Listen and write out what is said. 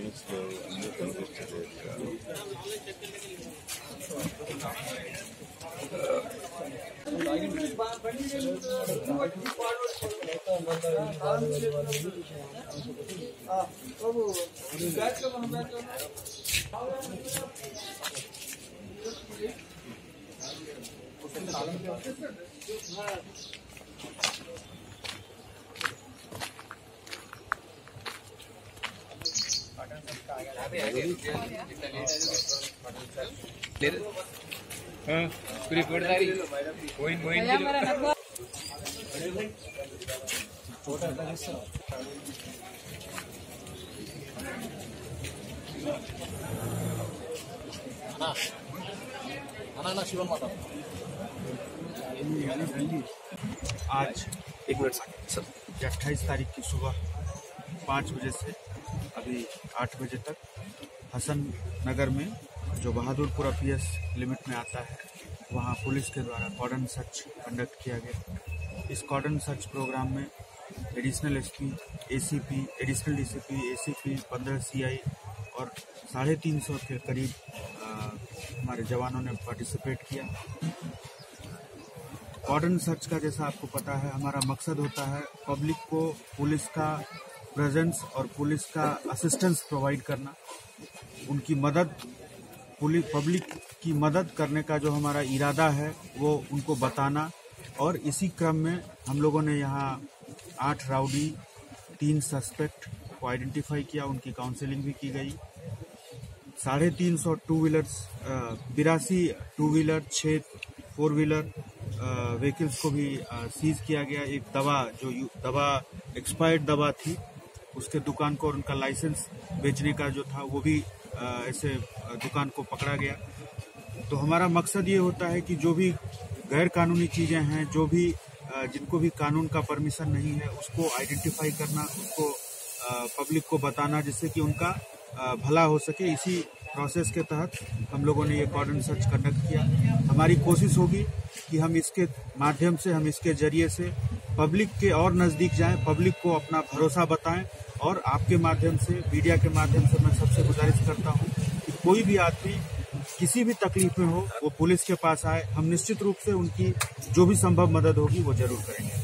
ఎలక్ట్రానిక్స్లో అన్ని కనిపిస్తుంది. आज 28 तारीख की सुबह 5 बजे से अभी 8 बजे तक हसन नगर में जो बहादुरपुरा पीएस लिमिट में आता है वहां पुलिस के द्वारा कॉर्डन सर्च कंडक्ट किया गया। इस कॉर्डन सर्च प्रोग्राम में additional SP, ACP, additional DCP, ACP, 15 CI और 350 के करीब हमारे जवानों ने पार्टिसिपेट किया। कॉर्डन सर्च का जैसा आपको पता है हमारा मकसद होता है पब्लिक को पुलिस का प्रेजेंस और पुलिस का असिस्टेंस प्रोवाइड करना, उनकी मदद, पब्लिक की मदद करने का जो हमारा इरादा है वो उनको बताना। और इसी क्रम में हम लोगों ने यहाँ 8 राउडी, 3 सस्पेक्ट को आइडेंटिफाई किया, उनकी काउंसलिंग भी की गई। 350 two wheelers, 82 two wheeler, 6 4 wheeler vehicles को भी सीज किया गया। एक दवा एक्सपायर्ड दवा थी उसके दुकान को और उनका लाइसेंस बेचने का जो था वो भी ऐसे दुकान को पकड़ा गया। तो हमारा मकसद ये होता है कि जो भी गैर कानूनी चीजें हैं, जो भी जिनको भी कानून का परमिशन नहीं है उसको आइडेंटिफाई करना, उसको पब्लिक को बताना जिससे कि उनका भला हो सके। इसी प्रोसेस के तहत हम लोगों ने ये कॉर्डन सर्च कंडक्ट किया। हमारी कोशिश होगी कि हम इसके माध्यम से, हम इसके जरिए से पब्लिक के और नज़दीक जाएं, पब्लिक को अपना भरोसा बताएं। और आपके माध्यम से, मीडिया के माध्यम से मैं सबसे गुजारिश करता हूं कि कोई भी आदमी किसी भी तकलीफ में हो वो पुलिस के पास आए। हम निश्चित रूप से उनकी जो भी संभव मदद होगी वो जरूर करेंगे।